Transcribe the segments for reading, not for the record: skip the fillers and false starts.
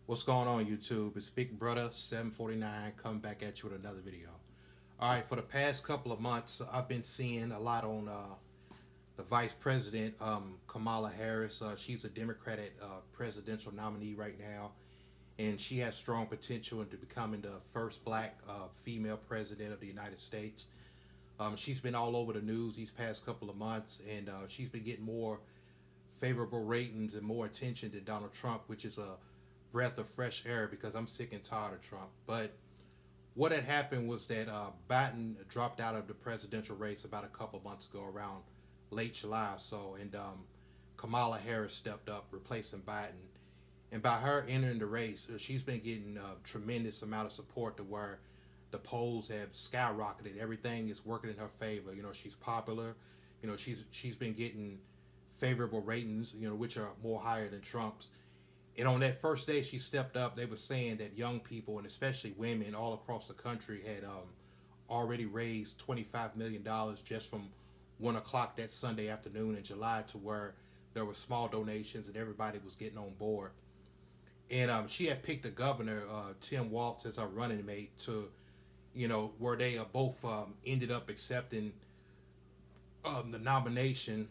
What's going on, YouTube? It's Big Brother 749 coming back at you with another video. All right, for the past couple of months, I've been seeing a lot on the Vice President, Kamala Harris. She's a Democratic presidential nominee right now, and she has strong potential into becoming the first black female president of the United States. She's been all over the news these past couple of months, and she's been getting more favorable ratings and more attention than Donald Trump, which is a breath of fresh air because I'm sick and tired of Trump. But what had happened was that Biden dropped out of the presidential race about a couple months ago, around late July or so, and Kamala Harris stepped up, replacing Biden. And by her entering the race, she's been getting a tremendous amount of support to where the polls have skyrocketed. Everything is working in her favor. She's popular. She's been getting favorable ratings, which are more higher than Trump's. And on that first day she stepped up, they were saying that young people and especially women all across the country had already raised $25 million just from 1 o'clock that Sunday afternoon in July, to where there were small donations and everybody was getting on board. And she had picked the governor, Tim Walz, as her running mate to, where they both ended up accepting the nomination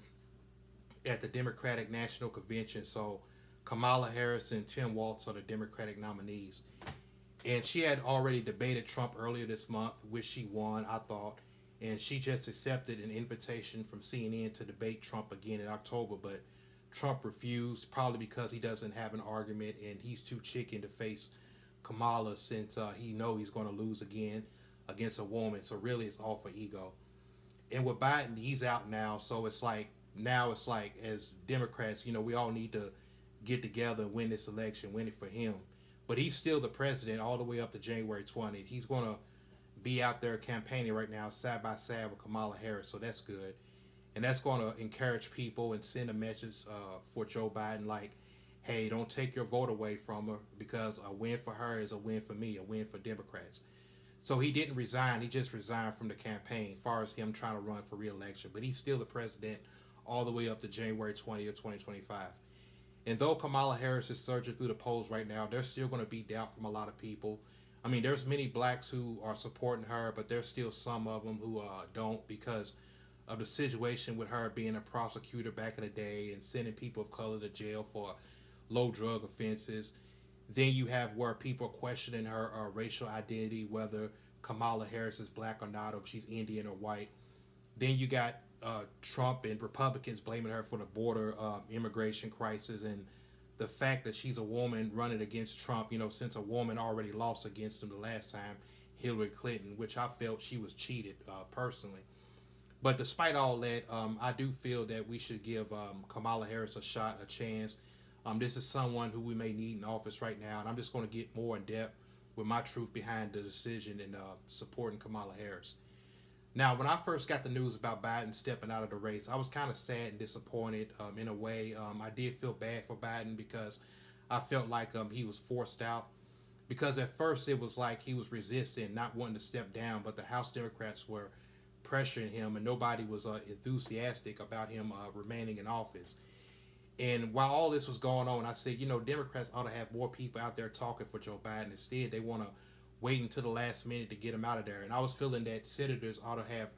at the Democratic National Convention. So Kamala Harris and Tim Walz are the Democratic nominees. And she had already debated Trump earlier this month, which she won, I thought. And she just accepted an invitation from CNN to debate Trump again in October, but Trump refused, probably because he doesn't have an argument and he's too chicken to face Kamala, since he know he's going to lose again against a woman. So really, it's all for ego. And with Biden, he's out now, so it's like as Democrats, we all need to get together and win this election, win it for him. But he's still the president all the way up to January 20th. He's going to be out there campaigning right now side by side with Kamala Harris, so that's good. And that's going to encourage people and send a message for Joe Biden, like, hey, don't take your vote away from her, because a win for her is a win for me, a win for Democrats. So he didn't resign. He just resigned from the campaign as far as him trying to run for re-election. But he's still the president all the way up to January 20th, 2025. And though Kamala Harris is surging through the polls right now, there's still going to be doubt from a lot of people. I mean, there's many blacks who are supporting her, but there's still some of them who don't, because of the situation with her being a prosecutor back in the day and sending people of color to jail for low drug offenses. Then you have where people are questioning her racial identity, whether Kamala Harris is black or not, or if she's Indian or white. Then you got Trump and Republicans blaming her for the border immigration crisis and the fact that she's a woman running against Trump, since a woman already lost against him the last time, Hillary Clinton, which I felt she was cheated personally. But despite all that, I do feel that we should give Kamala Harris a shot, a chance. This is someone who we may need in office right now, and I'm just going to get more in depth with my truth behind the decision and supporting Kamala Harris. Now, when I first got the news about Biden stepping out of the race, I was kind of sad and disappointed in a way. I did feel bad for Biden because I felt like he was forced out. Because at first it was like he was resisting, not wanting to step down, but the House Democrats were pressuring him, and nobody was enthusiastic about him remaining in office. And while all this was going on, I said, Democrats ought to have more people out there talking for Joe Biden. Instead, they want to wait until the last minute to get him out of there. And I was feeling that senators ought to have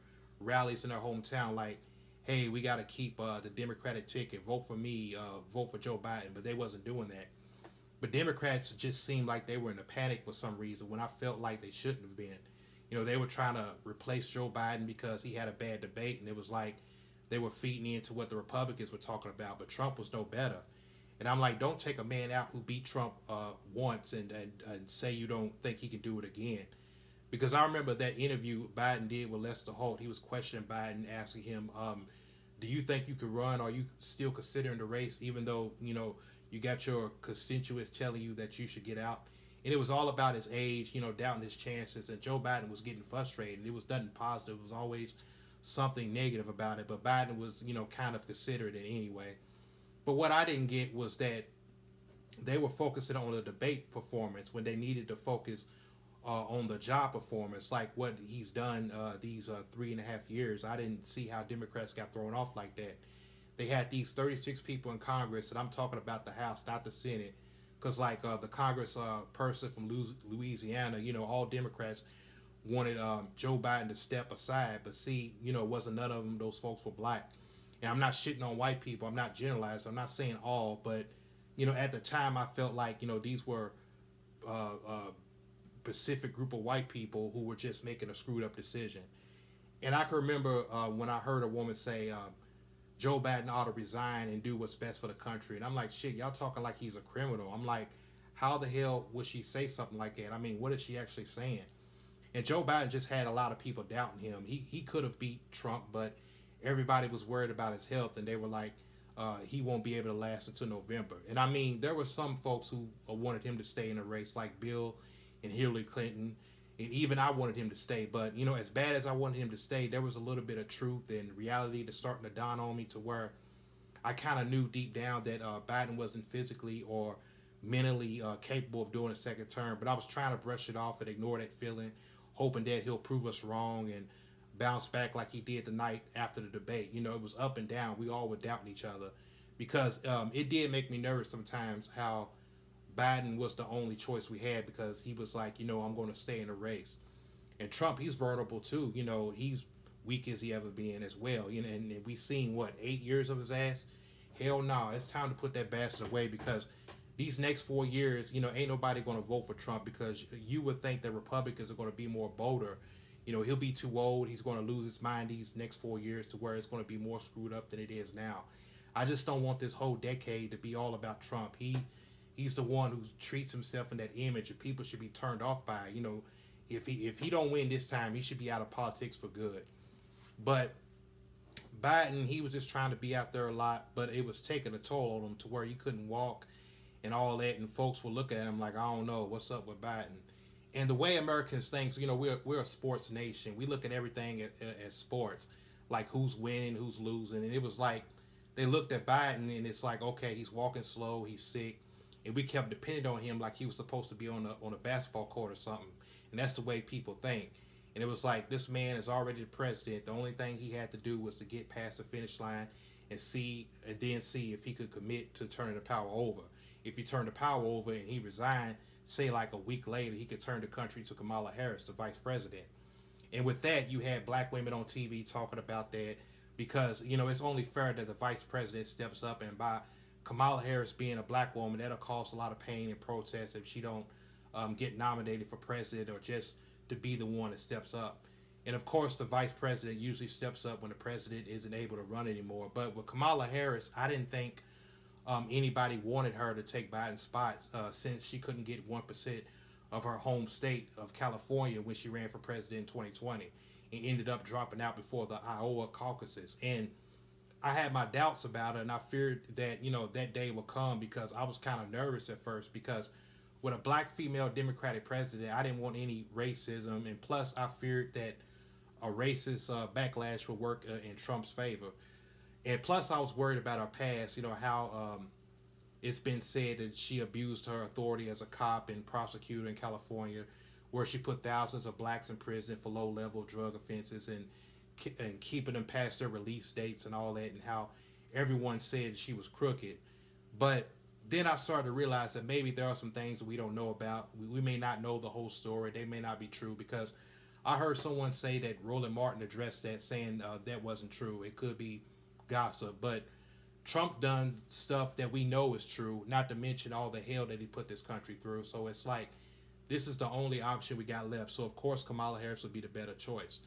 rallies in their hometown, like, hey, we got to keep the Democratic ticket, vote for me, vote for Joe Biden. But they wasn't doing that. But Democrats just seemed like they were in a panic for some reason when I felt like they shouldn't have been. They were trying to replace Joe Biden because he had a bad debate, and it was like they were feeding into what the Republicans were talking about, but Trump was no better. And I'm like, don't take a man out who beat Trump once and say you don't think he can do it again. Because I remember that interview Biden did with Lester Holt. He was questioning Biden, asking him, do you think you could run? Are you still considering the race, even though, you got your constituents telling you that you should get out? And it was all about his age, doubting his chances. And Joe Biden was getting frustrated. It was nothing positive. It was always something negative about it. But Biden was, kind of considerate in any way. But what I didn't get was that they were focusing on the debate performance when they needed to focus on the job performance, like what he's done these 3.5 years. I didn't see how Democrats got thrown off like that. They had these 36 people in Congress, and I'm talking about the House, not the Senate, because like the Congress person from Louisiana, all Democrats wanted Joe Biden to step aside, but see, it wasn't none of them. Those folks were black, and I'm not shitting on white people. I'm not generalizing. I'm not saying all, but at the time, I felt like these were specific group of white people who were just making a screwed up decision. And I can remember when I heard a woman say Joe Biden ought to resign and do what's best for the country, and I'm like, shit, y'all talking like he's a criminal. I'm like, how the hell would she say something like that? I mean, what is she actually saying? And Joe Biden just had a lot of people doubting him. He could have beat Trump, but everybody was worried about his health, and they were like, he won't be able to last until November. And I mean, there were some folks who wanted him to stay in the race, like Bill and Hillary Clinton, and even I wanted him to stay. But as bad as I wanted him to stay, there was a little bit of truth and reality that's starting to dawn on me, to where I kind of knew deep down that Biden wasn't physically or mentally capable of doing a second term. But I was trying to brush it off and ignore that feeling, hoping that he'll prove us wrong and bounce back like he did the night after the debate. It was up and down. We all were doubting each other, because it did make me nervous sometimes how Biden was the only choice we had, because he was like, I'm going to stay in the race. And Trump, he's vulnerable too. He's weak as he ever been as well. And we seen 8 years of his ass. Hell no, it's time to put that bastard away, because these next 4 years, ain't nobody going to vote for Trump, because you would think that Republicans are going to be more bolder. He'll be too old. He's going to lose his mind these next 4 years, to where it's going to be more screwed up than it is now. I just don't want this whole decade to be all about Trump. He's the one who treats himself in that image, and people should be turned off by it. If he don't win this time, he should be out of politics for good. But Biden, he was just trying to be out there a lot, but it was taking a toll on him, to where he couldn't walk and all that, and folks were looking at him like, I don't know, what's up with Biden? And the way Americans think, we're a sports nation. We look at everything as sports, like who's winning, who's losing. And it was like, they looked at Biden, and it's like, okay, he's walking slow, he's sick, and we kept depending on him like he was supposed to be on a basketball court or something. And that's the way people think. And it was like, this man is already the president. The only thing he had to do was to get past the finish line and then see if he could commit to turning the power over. If he turned the power over and he resigned, say like a week later, he could turn the country to Kamala Harris, the vice president. And with that, you had black women on TV talking about that, because it's only fair that the vice president steps up, and by Kamala Harris being a black woman, that'll cause a lot of pain and protest if she don't get nominated for president, or just to be the one that steps up. And of course, the vice president usually steps up when the president isn't able to run anymore. But with Kamala Harris, I didn't think anybody wanted her to take Biden's spot, since she couldn't get 1% of her home state of California when she ran for president in 2020, and ended up dropping out before the Iowa caucuses. And I had my doubts about it, and I feared that that day would come, because I was kind of nervous at first, because with a black female Democratic president, I didn't want any racism, and plus I feared that a racist backlash would work in Trump's favor. And plus, I was worried about her past, how it's been said that she abused her authority as a cop and prosecutor in California, where she put thousands of blacks in prison for low-level drug offenses, and keeping them past their release dates and all that, and how everyone said she was crooked. But then I started to realize that maybe there are some things that we don't know about. We may not know the whole story. They may not be true, because I heard someone say that Roland Martin addressed that, saying that wasn't true. It could be gossip, but Trump done stuff that we know is true, not to mention all the hell that he put this country through. So it's like, this is the only option we got left. So of course Kamala Harris would be the better choice.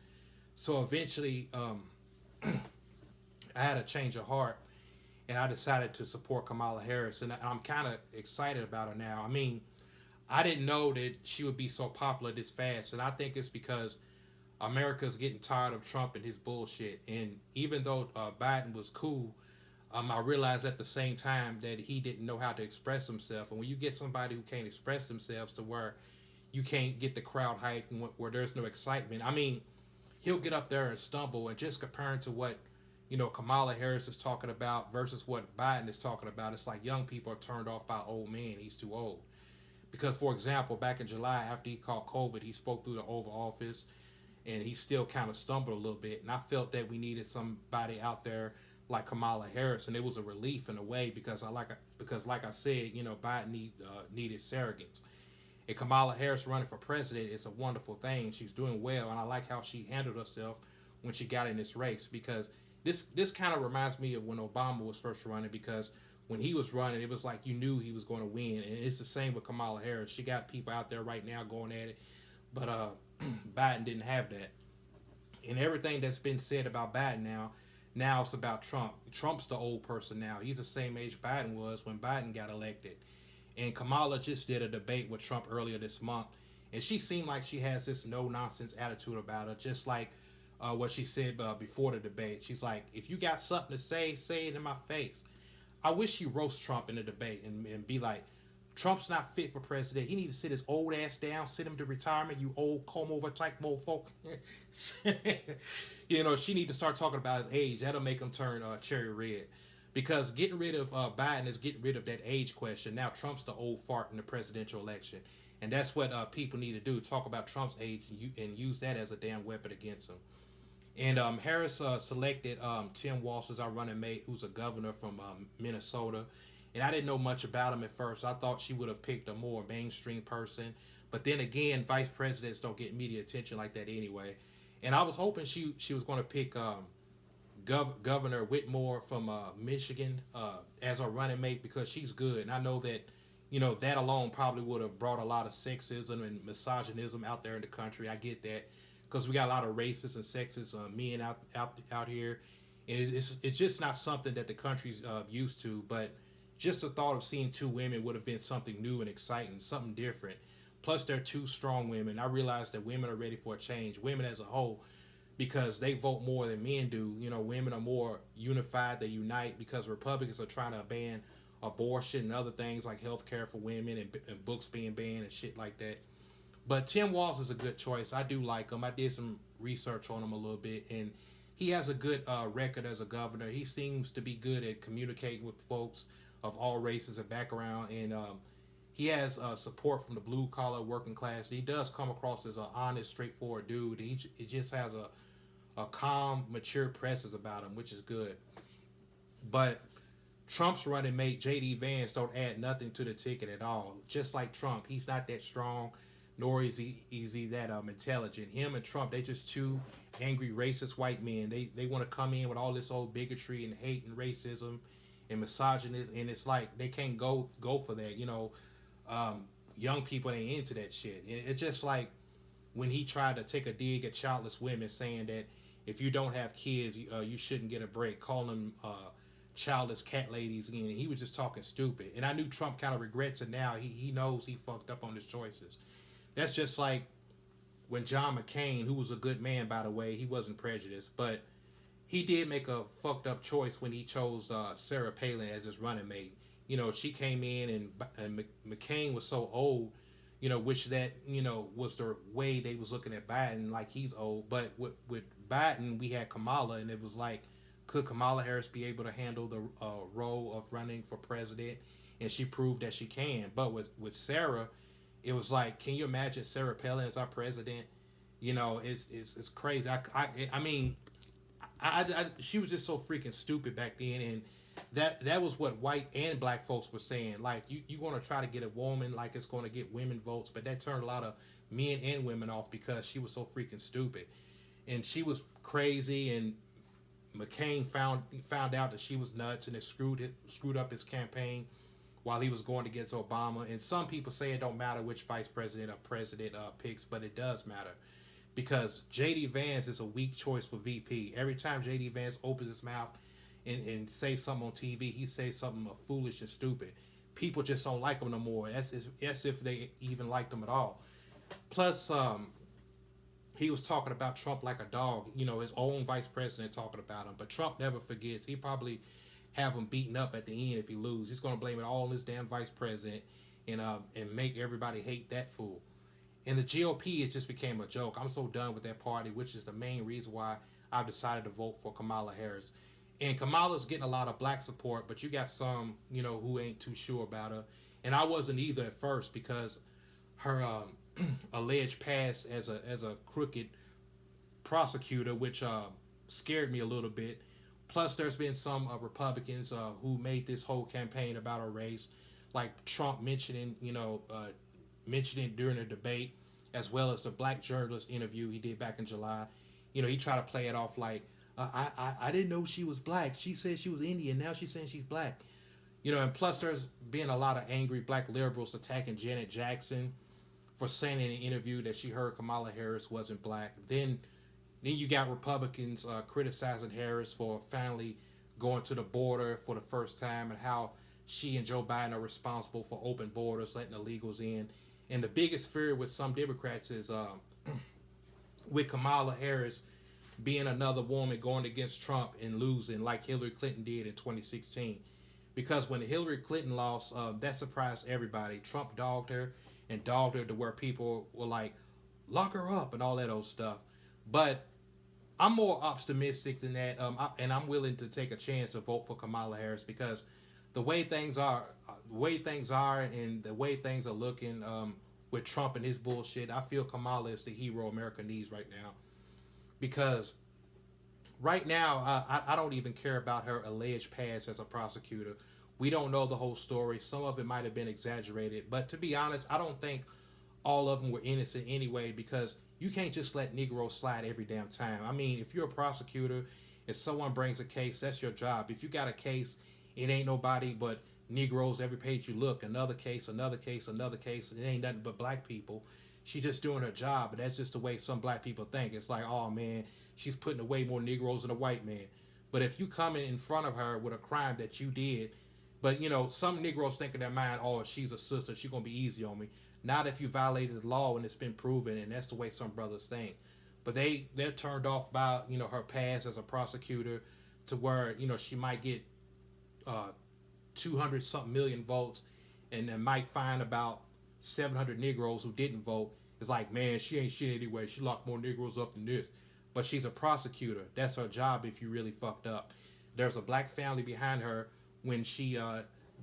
So eventually I had a change of heart, and I decided to support Kamala Harris, and I'm kind of excited about her now. I mean, I didn't know that she would be so popular this fast, and I think it's because America's getting tired of Trump and his bullshit. And even though Biden was cool, I realized at the same time that he didn't know how to express himself. And when you get somebody who can't express themselves, to where you can't get the crowd hyped and where there's no excitement, I mean, he'll get up there and stumble. And just comparing to what Kamala Harris is talking about versus what Biden is talking about, it's like young people are turned off by old man. He's too old. Because, for example, back in July, after he caught COVID, he spoke through the Oval Office, and he still kind of stumbled a little bit. And I felt that we needed somebody out there like Kamala Harris, and it was a relief in a way because like I said, Biden needed surrogates, and Kamala Harris running for president is a wonderful thing. She's doing well, and I like how she handled herself when she got in this race because this kind of reminds me of when Obama was first running because when he was running, it was like you knew he was going to win, and it's the same with Kamala Harris. She got people out there right now going at it, but Biden didn't have that, and everything that's been said about Biden now it's about Trump. Trump's the old person now. He's the same age Biden was when Biden got elected. And Kamala just did a debate with Trump earlier this month, and she seemed like she has this no nonsense attitude about her, just like what she said before the debate. She's like, if you got something to say it in my face. I wish she roast Trump in the debate and be like, Trump's not fit for president. He need to sit his old ass down, sit him to retirement, you old comb over type mofo. She need to start talking about his age. That'll make him turn cherry red. Because getting rid of Biden is getting rid of that age question. Now Trump's the old fart in the presidential election. And that's what people need to do. Talk about Trump's age and use that as a damn weapon against him. And Harris selected Tim Walz as our running mate, who's a governor from Minnesota. And I didn't know much about him at first. I thought she would have picked a more mainstream person. But then again, vice presidents don't get media attention like that anyway. And I was hoping she was going to pick Governor Whitmore from Michigan as our running mate because she's good. And I know that, that alone probably would have brought a lot of sexism and misogynism out there in the country. I get that because we got a lot of racist and sexist men out here. And it's just not something that the country's used to. But just the thought of seeing two women would have been something new and exciting, something different. Plus, they're two strong women. I realize that women are ready for a change, women as a whole, because they vote more than men do. Women are more unified. They unite because Republicans are trying to ban abortion and other things like health care for women and books being banned and shit like that. But Tim Walz is a good choice. I do like him. I did some research on him a little bit, and he has a good record as a governor. He seems to be good at communicating with folks of all races and background, and he has support from the blue collar working class. He does come across as an honest, straightforward dude. He just has a calm, mature presence about him, which is good. But Trump's running mate, J.D. Vance, don't add nothing to the ticket at all. Just like Trump, he's not that strong, nor is he that intelligent. Him and Trump, they just two angry, racist white men. They want to come in with all this old bigotry and hate and racism and misogynism, and it's like they can't go for that. Young people ain't into that shit. And it's just like when he tried to take a dig at childless women, saying that if you don't have kids, you shouldn't get a break, calling them childless cat ladies again. And he was just talking stupid. And I knew Trump kind of regrets it now. He knows he fucked up on his choices. That's just like when John McCain, who was a good man, by the way, he wasn't prejudiced, but he did make a fucked up choice when he chose Sarah Palin as his running mate. She came in and McCain was so old, which that, was the way they was looking at Biden, like he's old. But with Biden, we had Kamala, and it was like, could Kamala Harris be able to handle the role of running for president? And she proved that she can. But with Sarah, it was like, can you imagine Sarah Palin as our president? It's crazy. I mean, she was just so freaking stupid back then, and that was what white and black folks were saying. Like, you're going to try to get a woman like it's going to get women votes, but that turned a lot of men and women off because she was so freaking stupid. And she was crazy, and McCain found out that she was nuts, and it screwed up his campaign while he was going against Obama. And some people say it don't matter which vice president or president picks, but it does matter. Because J.D. Vance is a weak choice for VP. Every time J.D. Vance opens his mouth and say something on TV, he says something foolish and stupid. People just don't like him no more. That's if they even liked him at all. Plus, he was talking about Trump like a dog. His own vice president talking about him. But Trump never forgets. He probably have him beaten up at the end if he loses. He's going to blame it all on his damn vice president and make everybody hate that fool. And the GOP, it just became a joke. I'm so done with that party, which is the main reason why I've decided to vote for Kamala Harris. And Kamala's getting a lot of black support, but you got some, who ain't too sure about her. And I wasn't either at first because her alleged past as a crooked prosecutor, which scared me a little bit. Plus, there's been some Republicans who made this whole campaign about a race, like Trump mentioning during a debate, as well as the black journalist interview he did back in July. He tried to play it off like, I didn't know she was black. She said she was Indian. Now she's saying she's black. And plus there's been a lot of angry black liberals attacking Janet Jackson for saying in an interview that she heard Kamala Harris wasn't black. Then you got Republicans criticizing Harris for finally going to the border for the first time and how she and Joe Biden are responsible for open borders, letting illegals in. And the biggest fear with some Democrats is with Kamala Harris being another woman going against Trump and losing like Hillary Clinton did in 2016. Because when Hillary Clinton lost, that surprised everybody. Trump dogged her to where people were like, lock her up and all that old stuff. But I'm more optimistic than that, and I'm willing to take a chance to vote for Kamala Harris because the way things are, and the way things are looking with Trump and his bullshit, I feel Kamala is the hero America needs right now. Because right now, I don't even care about her alleged past as a prosecutor. We don't know the whole story. Some of it might have been exaggerated. But to be honest, I don't think all of them were innocent anyway because you can't just let Negroes slide every damn time. I mean, if you're a prosecutor, if someone brings a case, that's your job. If you got a case, it ain't nobody but Negroes every page you look. Another case, another case, another case. It ain't nothing but black people. She just doing her job, but that's just the way some black people think. It's like, oh man, she's putting away more Negroes than a white man. But if you come in front of her with a crime that you did, but some Negroes think in their mind, oh, she's a sister, she's gonna be easy on me. Not if you violated the law and it's been proven, and that's the way some brothers think. But they're turned off by her past as a prosecutor, to where she might get 200 something million votes, and then might find about 700 Negroes who didn't vote. It's like, man, she ain't shit anyway. She locked more Negroes up than this. But she's a prosecutor. That's her job if you really fucked up. There's a black family behind her when she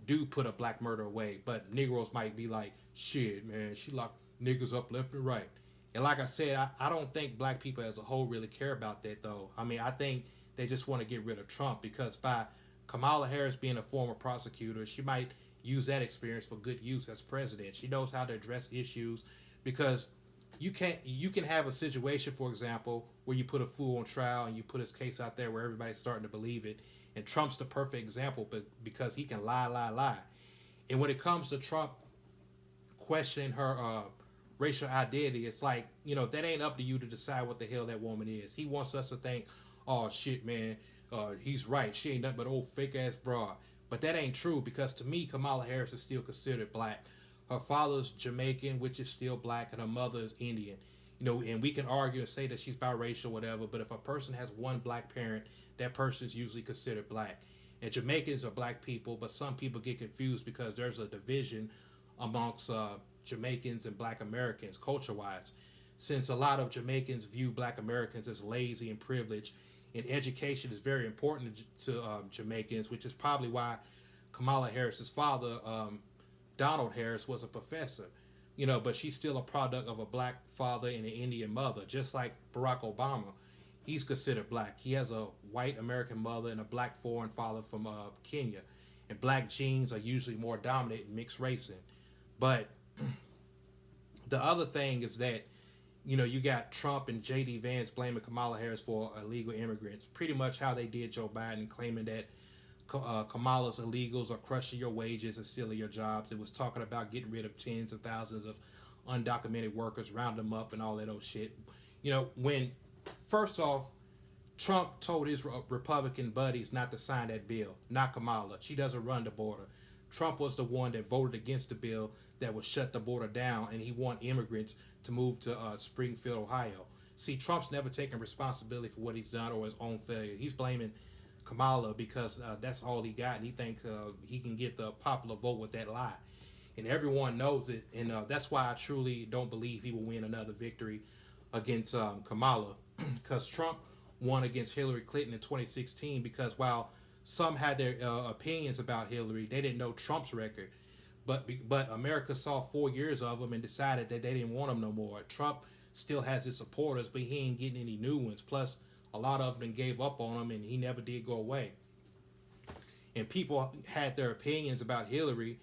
do put a black murder away. But Negroes might be like, shit, man, she locked niggas up left and right. And like I said, I don't think black people as a whole really care about that, though. I mean, I think they just want to get rid of Trump because by Kamala Harris being a former prosecutor, she might use that experience for good use as president. She knows how to address issues because you can have a situation, for example, where you put a fool on trial and you put his case out there where everybody's starting to believe it. And Trump's the perfect example, but because he can lie. And when it comes to Trump questioning her racial identity, it's like, that ain't up to you to decide what the hell that woman is. He wants us to think, oh shit, man, he's right. She ain't nothing but old fake ass broad. But that ain't true because to me, Kamala Harris is still considered black. Her father's Jamaican, which is still black, and her mother is Indian. And we can argue and say that she's biracial, whatever, but if a person has one black parent, that person is usually considered black. And Jamaicans are black people, but some people get confused because there's a division amongst Jamaicans and black Americans culture-wise. Since a lot of Jamaicans view black Americans as lazy and privileged, and education is very important to Jamaicans, which is probably why Kamala Harris's father, Donald Harris, was a professor. But she's still a product of a black father and an Indian mother, just like Barack Obama. He's considered black. He has a white American mother and a black foreign father from Kenya. And black genes are usually more dominant in mixed racing. But the other thing is that, you got Trump and J.D. Vance blaming Kamala Harris for illegal immigrants. Pretty much how they did Joe Biden, claiming that Kamala's illegals are crushing your wages and stealing your jobs. It was talking about getting rid of tens of thousands of undocumented workers, round them up and all that old shit. When first off, Trump told his Republican buddies not to sign that bill, not Kamala. She doesn't run the border. Trump was the one that voted against the bill that would shut the border down, and he want immigrants to move to Springfield, Ohio. See, Trump's never taken responsibility for what he's done or his own failure. He's blaming Kamala because that's all he got, and he thinks he can get the popular vote with that lie. And everyone knows it, and that's why I truly don't believe he will win another victory against Kamala, because Trump won against Hillary Clinton in 2016 because while some had their opinions about Hillary, they didn't know Trump's record. But America saw 4 years of him and decided that they didn't want him no more. Trump still has his supporters, but he ain't getting any new ones. Plus, a lot of them gave up on him, and he never did go away. And people had their opinions about Hillary,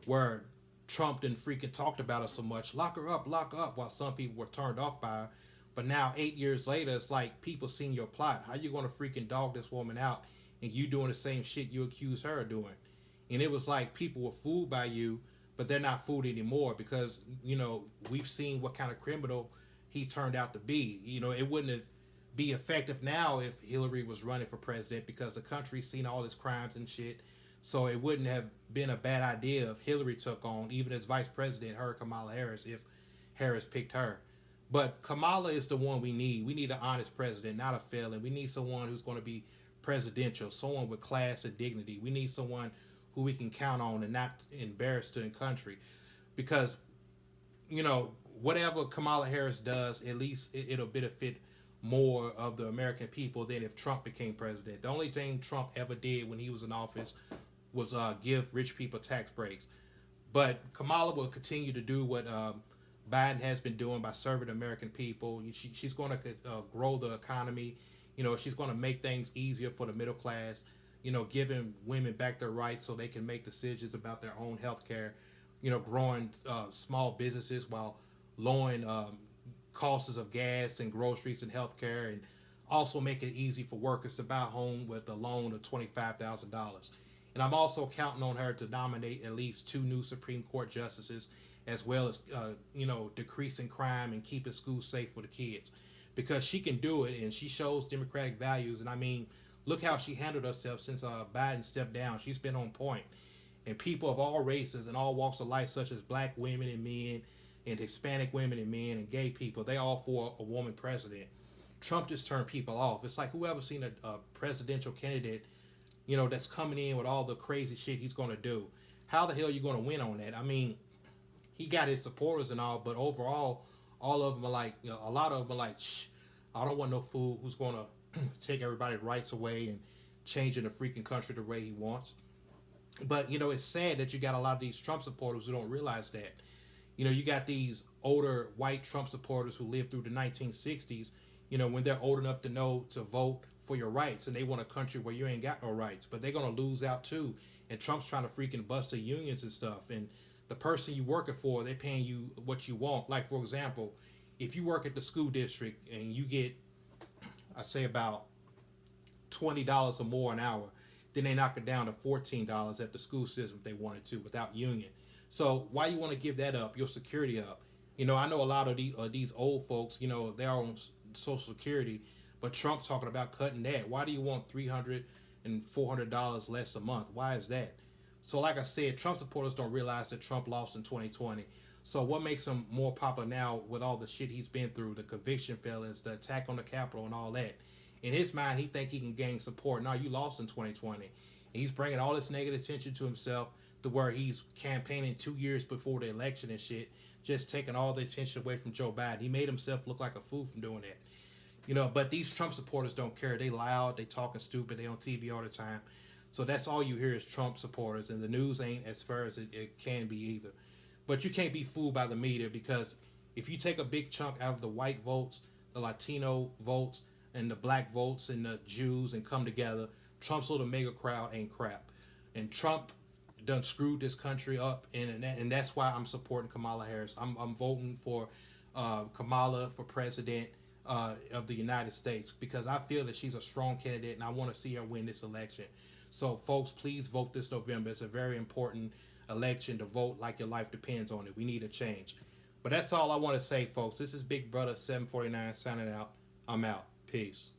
where Trump didn't freaking talked about her so much. Lock her up, while some people were turned off by her. But now, 8 years later, it's like people seen your plot. How you gonna freaking dog this woman out, and you doing the same shit you accuse her of doing? And it was like people were fooled by you, but they're not fooled anymore because we've seen what kind of criminal he turned out to be. It wouldn't have be effective now if Hillary was running for president because the country's seen all his crimes and shit. So it wouldn't have been a bad idea if Hillary took on, even as vice president, her Kamala Harris, if Harris picked her. But Kamala is the one we need. We need an honest president, not a felon. We need someone who's going to be presidential, someone with class and dignity. We need someone who we can count on and not embarrass to the country. Because, whatever Kamala Harris does, at least it'll benefit more of the American people than if Trump became president. The only thing Trump ever did when he was in office was give rich people tax breaks. But Kamala will continue to do what Biden has been doing by serving the American people. She's going to grow the economy. She's going to make things easier for the middle class. Giving women back their rights so they can make decisions about their own health care. Growing small businesses while lowering costs of gas and groceries and healthcare, and also making it easy for workers to buy a home with a loan of $25,000. And I'm also counting on her to nominate at least 2 new Supreme Court justices, as well as decreasing crime and keeping schools safe for the kids, because she can do it and she shows democratic values. And I mean, look how she handled herself since Biden stepped down. She's been on point. And people of all races and all walks of life, such as black women and men, and Hispanic women and men and gay people, they all for a woman president. Trump just turned people off. It's like whoever seen a presidential candidate, that's coming in with all the crazy shit he's going to do. How the hell are you going to win on that? I mean, he got his supporters and all, but overall, all of them are like, a lot of them are like, shh, I don't want no fool who's going to take everybody's rights away and changing the freaking country the way he wants. But, it's sad that you got a lot of these Trump supporters who don't realize that. You got these older white Trump supporters who lived through the 1960s, when they're old enough to know to vote for your rights, and they want a country where you ain't got no rights, but they're going to lose out too. And Trump's trying to freaking bust the unions and stuff. And the person you working for, they're paying you what you want. Like, for example, if you work at the school district and you get, I say about $20 or more an hour, then they knock it down to $14 at the school system if they wanted to without union. So why you want to give that up, your security up? I know a lot of these old folks, they're on Social Security, but Trump's talking about cutting that. Why do you want $300 and $400 less a month? Why is that? So like I said, Trump supporters don't realize that Trump lost in 2020. So what makes him more popular now with all the shit he's been through, the conviction felons, the attack on the Capitol and all that? In his mind, he think he can gain support. No, you lost in 2020. And he's bringing all this negative attention to himself, to where he's campaigning 2 years before the election and shit, just taking all the attention away from Joe Biden. He made himself look like a fool from doing that. But these Trump supporters don't care. They loud, they talking stupid, they on TV all the time. So that's all you hear is Trump supporters, and the news ain't as fair as it can be either. But you can't be fooled by the media, because if you take a big chunk out of the white votes, the Latino votes, and the black votes, and the Jews, and come together, Trump's little mega crowd ain't crap. And Trump done screwed this country up, and that's why I'm supporting Kamala Harris. I'm voting for Kamala for president of the United States, because I feel that she's a strong candidate, and I want to see her win this election. So, folks, please vote this November. It's a very important election to vote like your life depends on it. We need a change. But that's all I want to say, folks. This is Big Brother 749 signing out. I'm out. Peace.